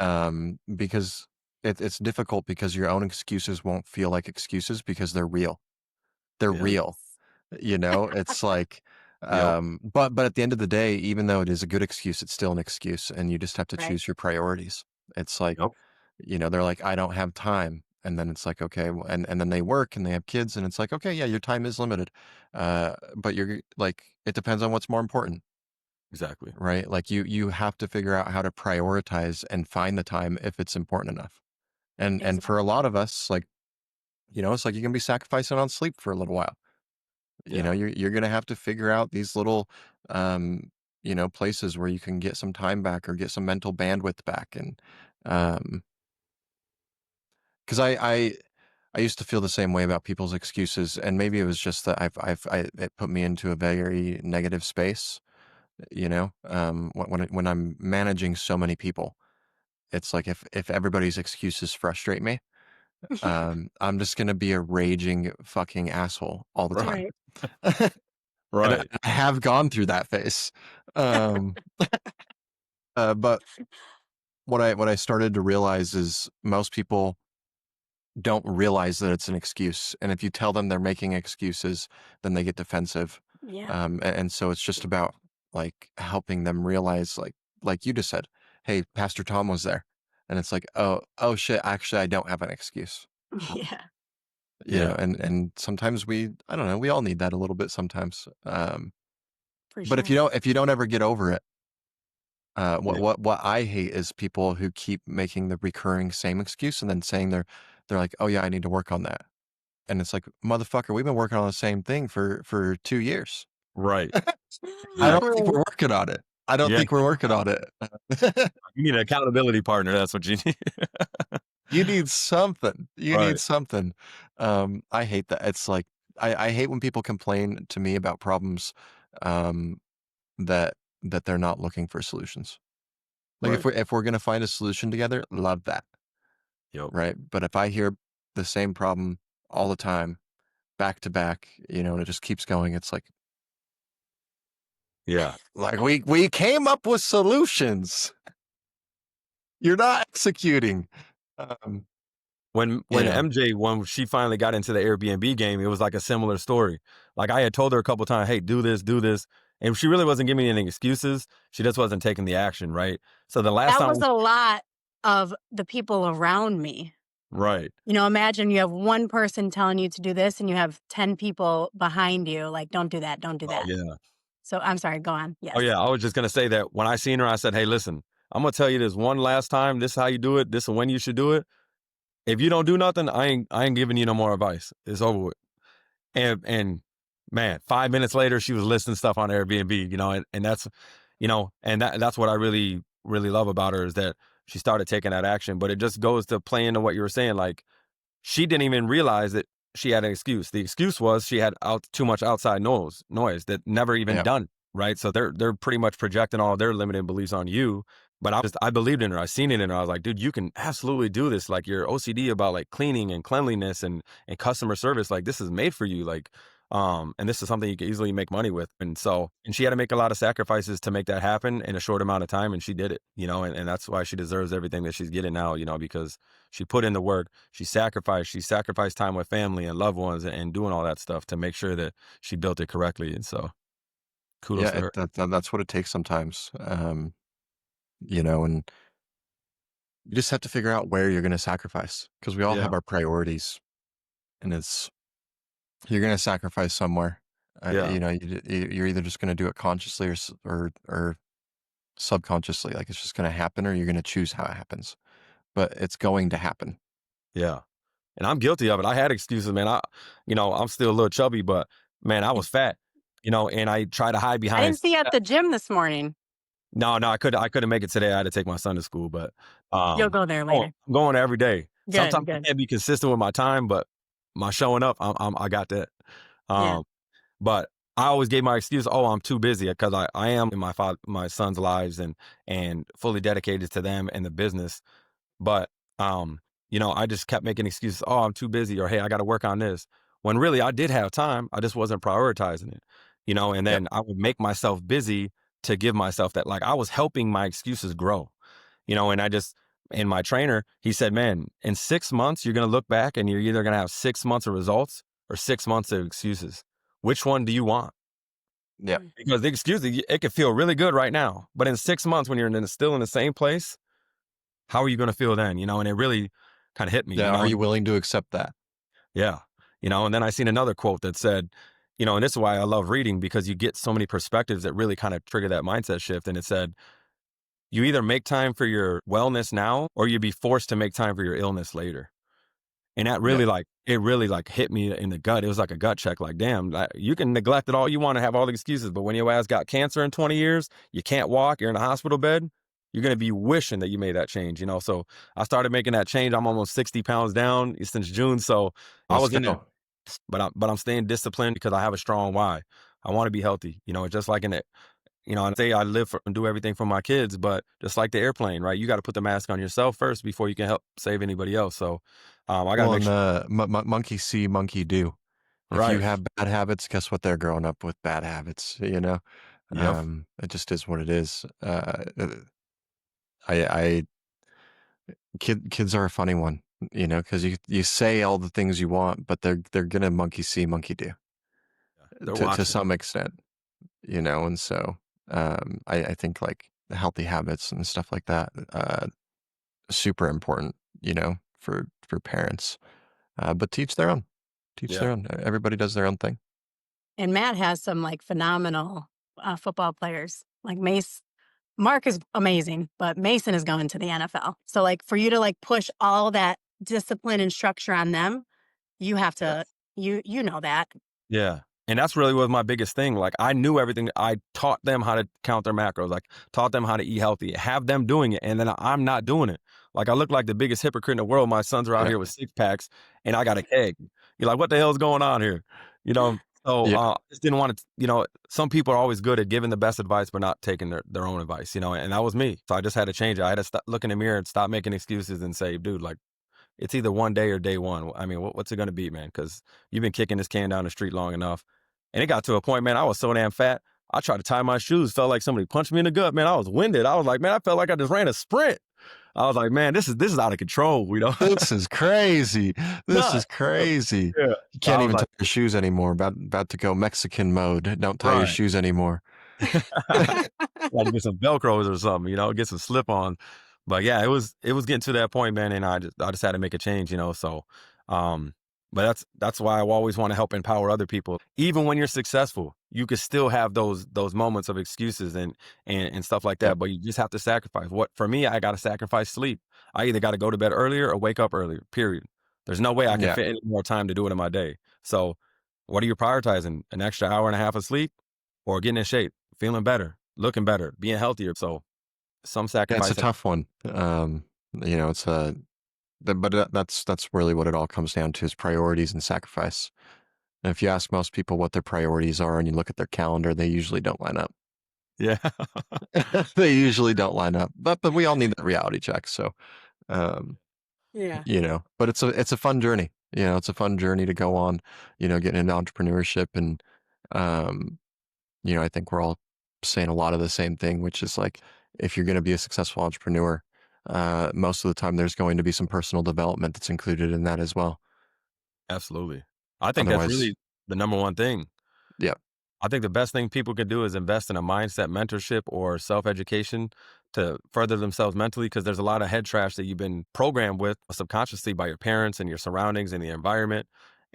because it's difficult because your own excuses won't feel like excuses because they're real. They're Yeah. real. It's like, Yep. but at the end of the day, even though it is a good excuse, it's still an excuse, and you just have to Right. choose your priorities. It's like, Yep. they're like, I don't have time. And then it's like, okay, well, and then they work and they have kids, and it's like, okay, yeah, your time is limited. But you're like, it depends on what's more important, Exactly. right? Like you have to figure out how to prioritize and find the time if it's important enough. And for a Exactly. lot of us, like, it's like you can be sacrificing on sleep for a little while. Yeah. You're gonna have to figure out these little, places where you can get some time back or get some mental bandwidth back, and um, because I used to feel the same way about people's excuses, and maybe it was just that it put me into a very negative space, when I'm managing so many people, it's like if everybody's excuses frustrate me, I'm just gonna be a raging fucking asshole all the Right. time. Right. And Right. I have gone through that phase. Um, but what I started to realize is most people don't realize that it's an excuse. And if you tell them they're making excuses, then they get defensive. Yeah. And so it's just about like helping them realize, like you just said, hey, Pastor Tom was there. And it's like, oh shit, actually I don't have an excuse. Yeah. Yeah. And sometimes I don't know, we all need that a little bit sometimes. For But sure. if you don't ever get over it, Yeah. what I hate is people who keep making the recurring same excuse and then saying they're like, oh yeah, I need to work on that. And it's like, motherfucker, we've been working on the same thing for 2 years. Right. I Yeah. don't think we're working on it. I don't Yeah. think we're working on it. You need an accountability partner. That's what you need. You need something. You need Right. something. I hate that. It's like I hate when people complain to me about problems um, that they're not looking for solutions. Like Right. if we're gonna find a solution together, love that, Yep. right? But if I hear the same problem all the time, back to back, and it just keeps going, it's Yeah. like we came up with solutions. You're not executing. Um, When MJ when she finally got into the Airbnb game, it was like a similar story. Like I had told her a couple times, "Hey, do this," and she really wasn't giving me any excuses. She just wasn't taking the action, right? So the last That time, was a lot of the people around me. right? Imagine you have one person telling you to do this and you have 10 people behind you, like, don't do that, don't do Oh that. yeah, So I'm sorry, go on. oh Yes. yeah. I was just gonna say that when I seen her, I said, "Hey, listen, I'm gonna tell you this one last time. This is how you do it. This is when you should do it. If you don't do nothing, I ain't giving you no more advice. It's over with." And man, 5 minutes later, she was listing stuff on Airbnb, and that's, and that's what I really, really love about her is that she started taking that action. But it just goes to play into what you were saying. Like she didn't even realize that she had an excuse. The excuse was she had too much outside noise that never even yeah, done. Right. So they're pretty much projecting all their limiting beliefs on you. But I believed in her. I seen it in her. I was like, dude, you can absolutely do this. Like your OCD about like cleaning and cleanliness and customer service, like this is made for you. Like, and this is something you can easily make money with. And she had to make a lot of sacrifices to make that happen in a short amount of time. And she did it, and that's why she deserves everything that she's getting now, because she put in the work, she sacrificed time with family and loved ones and doing all that stuff to make sure that she built it correctly. And so kudos yeah. to her. That's what it takes sometimes. And you just have to figure out where you're going to sacrifice because we all Yeah. have our priorities, and you're going to sacrifice somewhere. Yeah. You're either just going to do it consciously or subconsciously. Like it's just going to happen, or you're going to choose how it happens. But it's going to happen. Yeah. And I'm guilty of it. I had excuses, man. I'm still a little chubby, but man, I was fat, and I try to hide I behind. didn't see you at the gym this morning. No, I couldn't make it today. I had to take my son to school, but You'll go there oh, later. I'm going every day. Good, Sometimes I good. can't be consistent with my time, but my showing up, I got that. Yeah. Um, but I always gave my excuse, oh, I'm too busy because I am in my son's lives and fully dedicated to them and the business. But, I just kept making excuses. Oh, I'm too busy, or hey, I got to work on this. When really I did have time, I just wasn't prioritizing it, and Yep. then I would make myself busy to give myself that, like I was helping my excuses grow, and and my trainer, he said, man, in 6 months, you're going to look back and you're either going to have 6 months of results or 6 months of excuses. Which one do you want? Yeah. Mm. Because the excuse, it could feel really good right now, but in 6 months, when you're still in the same place, how are you going to feel then? And it really kind of hit me, Yeah. Are you willing to accept that? Yeah. And then I seen another quote that said, and this is why I love reading because you get so many perspectives that really kind of trigger that mindset shift. And it said, you either make time for your wellness now or you be forced to make time for your illness later. And that Yep. really hit me in the gut. It was like a gut check. Like, damn, like, you can neglect it all you want to have all the excuses. But when your ass got cancer in 20 years, you can't walk, you're in a hospital bed, you're going to be wishing that you made that change. So I started making that change. I'm almost 60 pounds down since June. So I Let's was in there, go. but I'm staying disciplined because I have a strong why. I want to be healthy. It's just like in it. I say I live for and do everything for my kids, but just like the airplane, right? You got to put the mask on yourself first before you can help save anybody else. So I got to Well, make and sure. monkey see, monkey do. If you Right. have bad habits, guess what? They're growing up with bad habits. Yep. It just is what it is. I Kids are a funny one, because you say all the things you want, but they're gonna monkey see, monkey do They're to watching. some extent, and so I think like healthy habits and stuff like that, super important, for parents. But teach their own. Teach Yeah. their own. Everybody does their own thing. And Matt has some like phenomenal football players. Like Mark is amazing, but Mason is going to the NFL. So like for you to like push all that discipline and structure on them, you have Yeah. to you know that. Yeah. And that's really was my biggest thing. Like I knew everything. I taught them how to count their macros, like taught them how to eat healthy, have them doing it. And then I'm not doing it. Like I look like the biggest hypocrite in the world. My sons are out Yeah. here with 6 packs and I got a keg. You're like, what the hell is going on here? You know? So Yeah. I just didn't want to, some people are always good at giving the best advice, but not taking their own advice, and that was me. So I just had to change it. I had to stop, look in the mirror and stop making excuses and say, dude, like, it's either one day or day one. I mean, what's it going to be, man? Because you've been kicking this can down the street long enough. And it got to a point, man, I was so damn fat. I tried to tie my shoes, felt like somebody punched me in the gut, man. I was winded. I was like, man, I felt like I just ran a sprint. I was like, man, this is out of control. This is crazy. This is Nuts. crazy. Yeah. You I can't was even tie like, your shoes anymore. About to go Mexican mode. Don't tie your right. shoes anymore. Got to get some Velcros or something, get some slip-ons. But yeah, it was getting to that point, man, and I just had to make a change, So, but that's why I always want to help empower other people. Even when you're successful, you could still have those moments of excuses and stuff like that. Yep. But you just have to sacrifice. What for me, I got to sacrifice sleep. I either got to go to bed earlier or wake up earlier. Period. There's no way I can Yeah. fit any more time to do it in my day. So, what are you prioritizing? An extra hour and a half of sleep, or getting in shape, feeling better, looking better, being healthier? So, some Yeah, sacrifice. it's a tough one. It's but that's really what it all comes down to is priorities and sacrifice. And if you ask most people what their priorities are and you look at their calendar, they usually don't line up. Yeah. They usually don't line up. But we all need that reality check. So, Yeah. but it's a fun journey. It's a fun journey to go on, getting into entrepreneurship. And, I think we're all saying a lot of the same thing, which is like, if you're going to be a successful entrepreneur, most of the time there's going to be some personal development that's included in that as well. Absolutely. I think that's Otherwise, really the number one thing. yeah, I think the best thing people can do is invest in a mindset mentorship or self-education to further themselves mentally, because there's a lot of head trash that you've been programmed with subconsciously by your parents and your surroundings and the environment.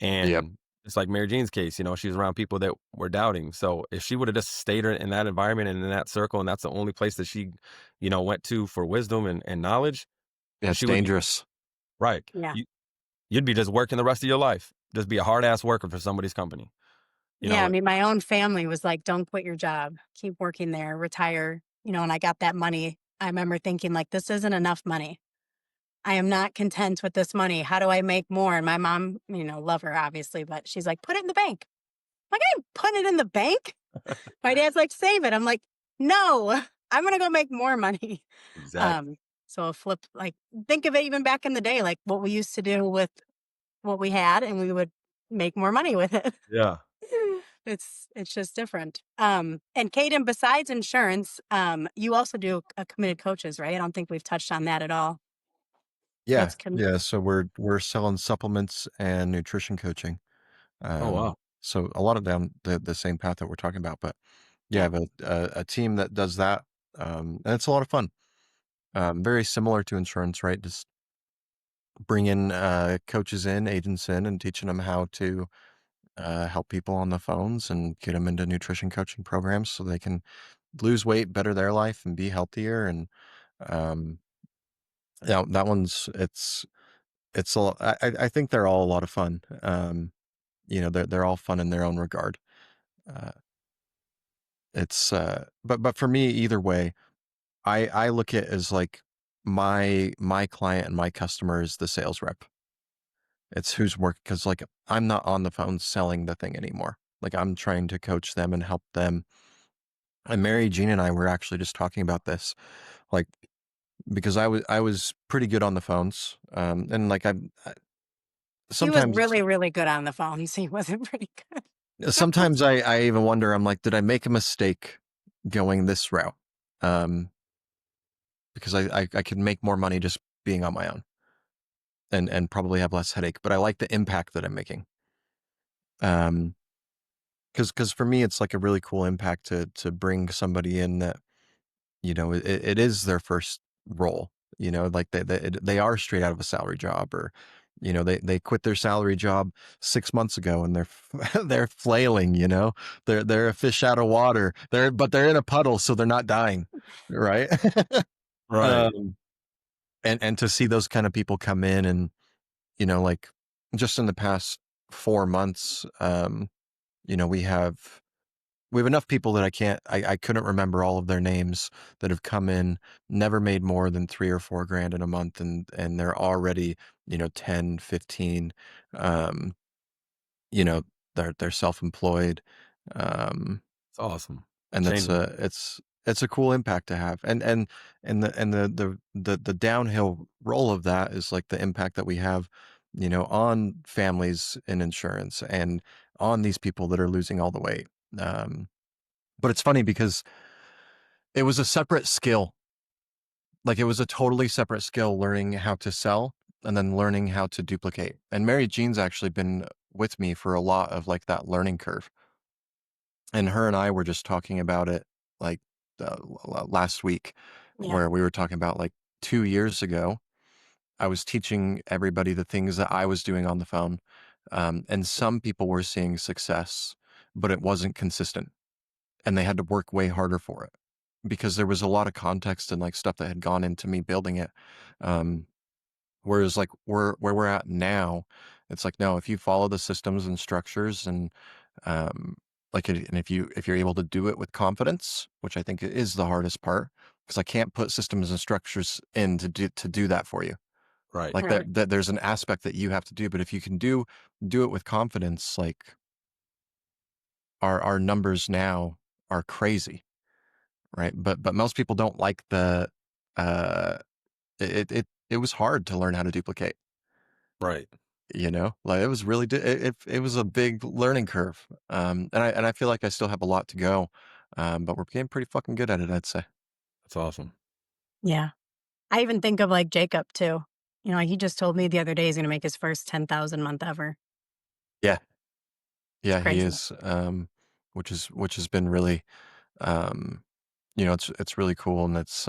yeah, And it's like Mary Jean's case, she was around people that were doubting. So if she would have just stayed in that environment and in that circle, and that's the only place that she, went to for wisdom and knowledge, it's she would be dangerous. right. Yeah. You'd be just working the rest of your life. Just be a hard ass worker for somebody's company. Yeah, I mean, my own family was like, "Don't quit your job. Keep working there, retire." And I got that money. I remember thinking like, "This isn't enough money. I am not content with this money. How do I make more?" And my mom, love her obviously, but she's like, "Put it in the bank." I'm like, "I ain't putting it in the bank." My dad's like, "Save it." I'm like, "No, I'm gonna go make more money." Exactly. So flip, like, think of it even back in the day, like what we used to do with what we had, and we would make more money with it. Yeah. It's just different. And Cayden, besides insurance, you also do committed coaches, right? I don't think we've touched on that at all. Yeah, What's yeah. So we're selling supplements and nutrition coaching. Oh, wow. So a lot of them the same path that we're talking about, but yeah, I yeah, have a team that does that, and it's a lot of fun. Very similar to insurance, right? Just bringing coaches in, agents in, and teaching them how to help people on the phones and get them into nutrition coaching programs so they can lose weight, better their life, and be healthier. And um, yeah, that one's it's a I think they're all a lot of fun. They're all fun in their own regard. Uh, but for me, either way, I look at it as like my client and my customer is the sales rep. It's who's working, because like I'm not on the phone selling the thing anymore. Like I'm trying to coach them and help them. And Mary Jean and I were actually just talking about this, like because I was pretty good on the phones, and like I he was sometimes really, really good on the phones. He wasn't pretty good. sometimes I even wonder, I'm like, did I make a mistake going this route? Because I could make more money just being on my own and probably have less headache, but I like the impact that I'm making. Um, because for me, it's like a really cool impact to bring somebody in that, it is their first role, like they are straight out of a salary job, or, they quit their salary job 6 months ago and they're, they're flailing, they're a fish out of water. But they're in a puddle, so they're not dying. Right. Right. um, and to see those kind of people come in and, like just in the past 4 months, you know, we have we have enough people that I couldn't remember all of their names that have come in, never made more than 3 or 4 grand in a month, and they're already, 10, 15. Um, you know, they're self-employed. Um, It's awesome. and that's Changing. it's a cool impact to have. And the downhill roll of that is like the impact that we have, on families in insurance and on these people that are losing all the weight. But it's funny because it was a separate skill. Like, it was a totally separate skill, learning how to sell and then learning how to duplicate. And Mary Jean's actually been with me for a lot of like that learning curve. And her and I were just talking about it like last week, Yeah. where we were talking about like 2 years ago, I was teaching everybody the things that I was doing on the phone. And some people were seeing success, but it wasn't consistent and they had to work way harder for it because there was a lot of context and like stuff that had gone into me building it. Um, Whereas like where we're at now, it's like, no, if you follow the systems and structures and um and if you're able to do it with confidence, which I think is the hardest part, because I can't put systems and structures in to do that for you. Right. Like Right. that there's an aspect that you have to do, but if you can do it with confidence, like our numbers now are crazy, right? But most people don't like the uh it was hard to learn how to duplicate. Right. Like it was really it was a big learning curve. And I feel like I still have a lot to go. But we're getting pretty fucking good at it, I'd say. That's awesome. Yeah. I even think of like Jacob too. He just told me the other day he's gonna make his first 10,000 month ever. Yeah. It's Yeah, he crazy. is. Which has been really um it's really cool, and it's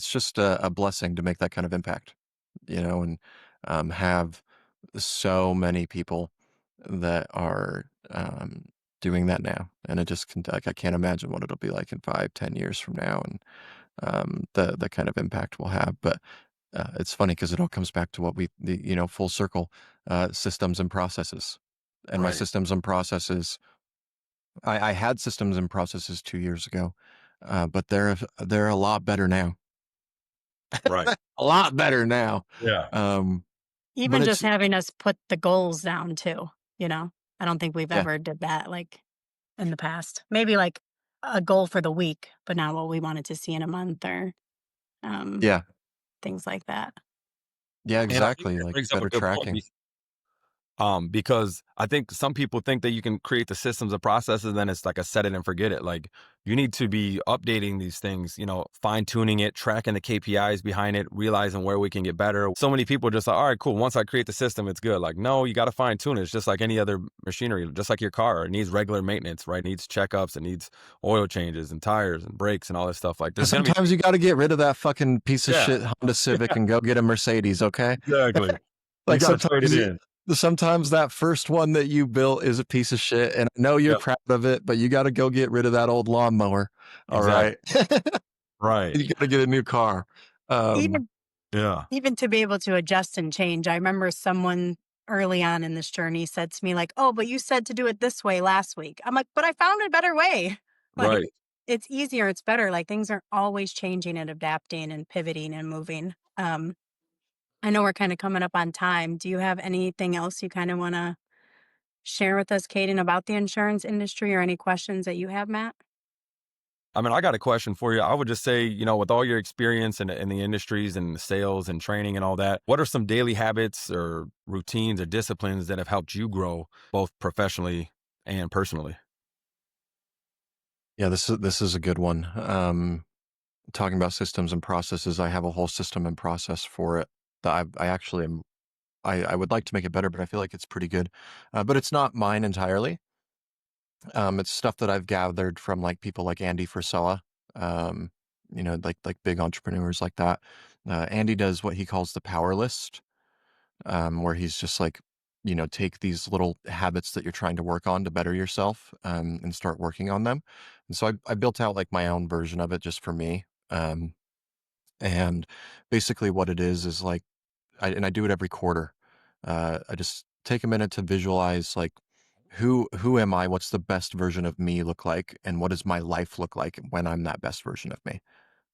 just a blessing to make that kind of impact, and have so many people that are doing that now. And it just can, like, I can't imagine what it'll be like in 5, 10 years from now, and the kind of impact we'll have. But it's funny because it all comes back to what full circle, systems and processes. And my Right. systems and processes, I had systems and processes 2 years ago, but they're a lot better now. Right. A lot better now. Yeah. Um, but Even just it's having us put the goals down too, you know? I don't think we've yeah, ever did that, like, in the past. Maybe, like, a goal for the week, but not what we wanted to see in a month or, um, yeah, things like that. yeah, And I think exactly. that Like brings up a better good point. tracking. Because I think some people think that you can create the systems and processes, then it's like a set it and forget it. Like, you need to be updating these things, fine tuning it, tracking the KPIs behind it, realizing where we can get better. So many people just like, all right, cool. Once I create the system, it's good. Like, no, you got to fine tune it. It's just like any other machinery, just like your car. It needs regular maintenance, right? It needs checkups. It needs oil changes and tires and brakes and all this stuff. Like, And there's going to be sometimes you got to get rid of that fucking piece of yeah, shit Honda Civic and go get a Mercedes, okay? exactly. You Like got to trade it in. sometimes that first one that you built is a piece of shit, and I know you're Yep. proud of it, but you got to go get rid of that old lawnmower. All right. Exactly. Right. You got to get a new car. Um, Even Yeah. even to be able to adjust and change. I remember someone early on in this journey said to me like, "Oh, but you said to do it this way last week." I'm like, "But I found a better way." Like, Right. it's easier, it's better. Like, things are always changing and adapting and pivoting and moving. I know we're kinda coming up on time. Do you have anything else you kinda wanna share with us, Cayden, about the insurance industry or any questions that you have, Matt? I mean, I got a question for you. I would just say, with all your experience in the industries and the sales and training and all that, what are some daily habits or routines or disciplines that have helped you grow both professionally and personally? Yeah, this is a good one. Talking about systems and processes, I have a whole system and process for it that I actually am. I would like to make it better, but I feel like it's pretty good. But it's not mine entirely. It's stuff that I've gathered from like people like Andy Frisella, um, like big entrepreneurs like that. Andy does what he calls the power list, where he's just like, take these little habits that you're trying to work on to better yourself, and start working on them. And so I built out like my own version of it just for me. And basically what it is like, and I do it every quarter. I just take a minute to visualize like who am I? What's the best version of me look like? And what does my life look like when I'm that best version of me?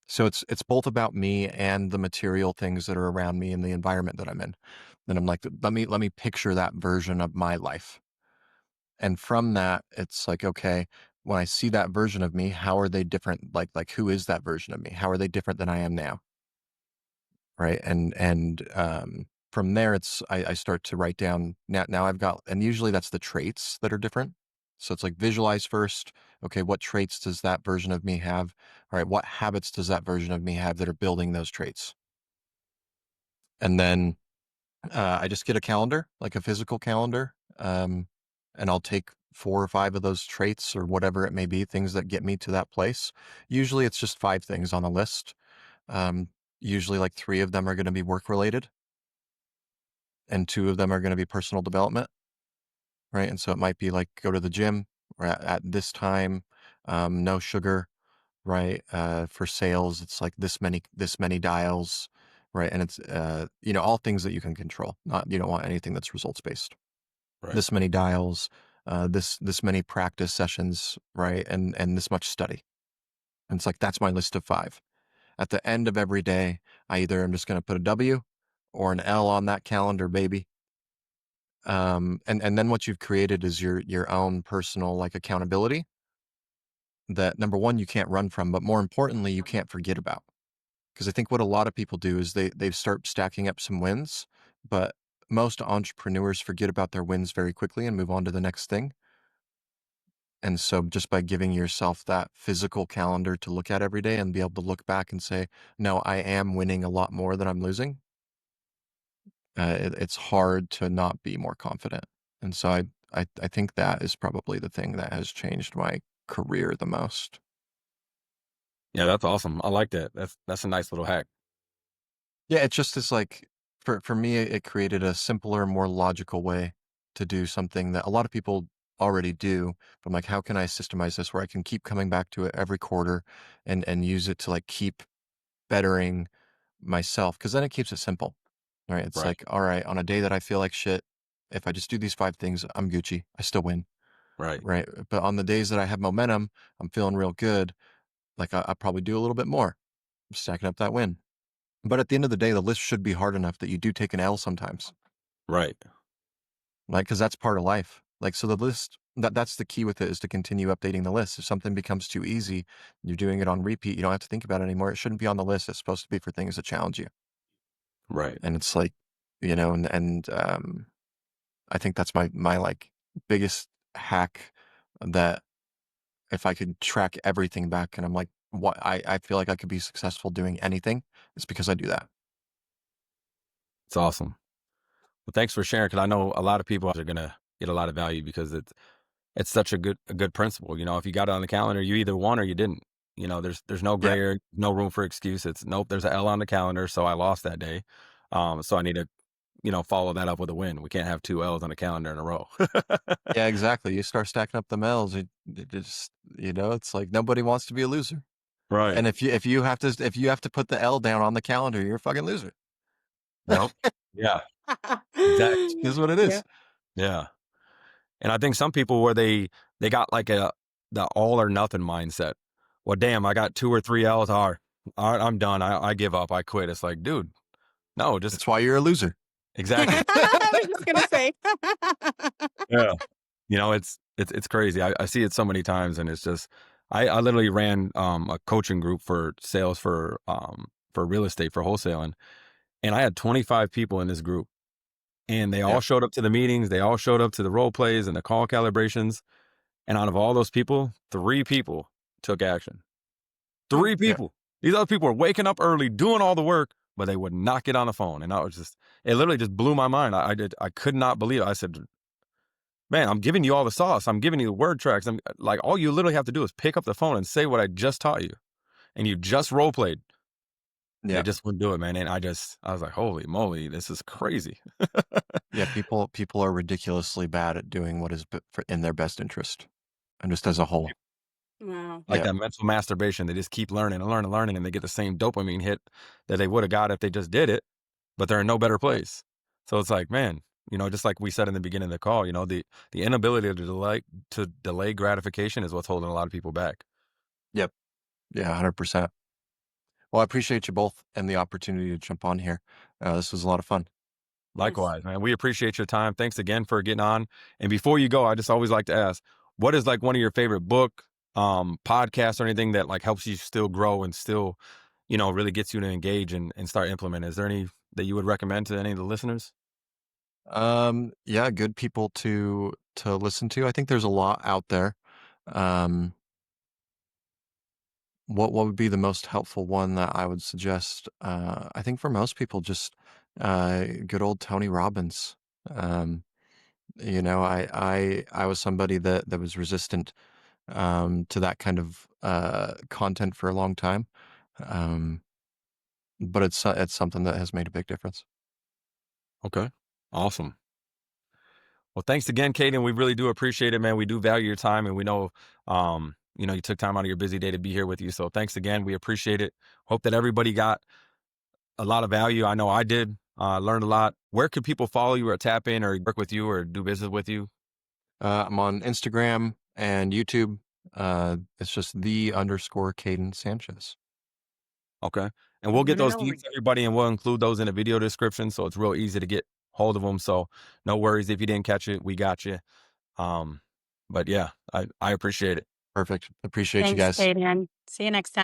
So it's both about me and the material things that are around me and the environment that I'm in. Then I'm like, let me picture that version of my life. And from that, it's like, okay, when I see that version of me, how are they different? Like who is that version of me? How are they different than I am now? Right. And from there, I start to write down now I've got, and usually that's the traits that are different. So it's like visualize first. Okay. What traits does that version of me have? All right. What habits does that version of me have that are building those traits? And then, I just get a calendar, like a physical calendar. And I'll take 4 or 5 of those traits or whatever it may be, things that get me to that place. Usually it's just 5 things on the list. Um, Usually like 3 of them are going to be work related and 2 of them are going to be personal development, right? And so it might be like go to the gym or at this time, no sugar, right? For sales, it's like this many dials, right? And it's all things that you can control. Not you don't want anything that's results based. Right. This many dials, this many practice sessions, right? And this much study. And it's like that's my list of 5. At the end of every day, I either am just going to put a W or an L on that calendar, baby. And then what you've created is your own personal like accountability that number one you can't run from, but more importantly you can't forget about. Because I think what a lot of people do is they start stacking up some wins, but most entrepreneurs forget about their wins very quickly and move on to the next thing. And so just by giving yourself that physical calendar to look at every day and be able to look back and say, no, I am winning a lot more than I'm losing. It's hard to not be more confident. And so I think that is probably the thing that has changed my career the most. Yeah, that's awesome. I like that. That's a nice little hack. Yeah, it just is like for me, it created a simpler, more logical way to do something that a lot of people already do. But I'm like, how can I systemize this where I can keep coming back to it every quarter and use it to like keep bettering myself? Because then it keeps it simple, right? It's Right. like, all right, on a day that I feel like shit, if I just do these 5 things, I'm Gucci. I still win. Right. Right. But on the days that I have momentum, I'm feeling real good. Like I probably do a little bit more, stacking up that win. But at the end of the day, the list should be hard enough that you do take an L sometimes, Right. like because that's part of life. Like so, the list that's the key with it is to continue updating the list. If something becomes too easy, you're doing it on repeat. You don't have to think about it anymore. It shouldn't be on the list. It's supposed to be for things that challenge you. Right. And it's like, and I think that's my like biggest hack that if I could track everything back and I'm like, what I feel like I could be successful doing anything, it's because I do that. It's awesome. Well, thanks for sharing because I know a lot of people are gonna get a lot of value because it's such a good principle. If you got it on the calendar, you either won or you didn't. There's no Yeah. gray area, no room for excuse. It's nope, there's an L on the calendar, so I lost that day. So I need to, follow that up with a win. We can't have 2 L's on the calendar in a row. Yeah, exactly. You start stacking up the medals, it just, it's like nobody wants to be a loser. Right. And if you have to put the L down on the calendar, you're a fucking loser. Yep. Yeah. Exactly. Is what it Yeah. is. Yeah. And I think some people where they got like the all or nothing mindset. Well, damn, I got 2 or 3 L's. All right, I'm done. I give up. I quit. It's like, dude, no, just That's why you're a loser. exactly. I was just gonna say. Yeah. It's crazy. I see it so many times, and it's just I literally ran a coaching group for sales for real estate for wholesaling, and I had 25 people in this group, and they all Yeah. showed up to the meetings, they all showed up to the role plays and the call calibrations, and out of all those people, 3 people took action. Oh, 3 Yeah. people. These other people were waking up early, doing all the work, but they would not get on the phone. And I was just, it literally just blew my mind. I could not believe it. I said, man, I'm giving you all the sauce. I'm giving you the word tracks. I'm like, all you literally have to do is pick up the phone and say what I just taught you. And you just role played. They Yeah. just wouldn't do it, man. And I was like, holy moly, this is crazy. Yeah. People are ridiculously bad at doing what is in their best interest, and just as a whole. wow. Like Yeah. that mental masturbation. They just keep learning and learning and learning, and they get the same dopamine hit that they would have got if they just did it, but they're in no better place. So it's like, man, just like we said in the beginning of the call, the inability to delay gratification is what's holding a lot of people back. Yep. Yeah. 100%. Well, I appreciate you both and the opportunity to jump on here. This was a lot of fun. Yes. Likewise, man. We appreciate your time. Thanks again for getting on. And before you go, I just always like to ask, what is like one of your favorite book, podcasts or anything that like helps you still grow and still, really gets you to engage and start implementing? Is there any that you would recommend to any of the listeners? Yeah, good people to listen to. I think there's a lot out there. Um, what would be the most helpful one that I would suggest? I think for most people, just good old Tony Robbins. Um, I was somebody that was resistant to that kind of content for a long time, um, but it's something that has made a big difference. Okay. Awesome. Well, thanks again, Cayden. We really do appreciate it, man. We do value your time and we know, you took time out of your busy day to be here with you. So thanks again. We appreciate it. Hope that everybody got a lot of value. I know I did. Learned a lot. Where could people follow you or tap in or work with you or do business with you? I'm on Instagram and YouTube. It's just _Cayden Sanchez. Okay. And we'll Over get and those over. deets, everybody, and we'll include those in the video description. So it's real easy to get hold of them. So no worries if you didn't catch it. We got you. Um, but yeah, I appreciate it. Perfect. Appreciate you Thanks, guys. Kaden. See you next time.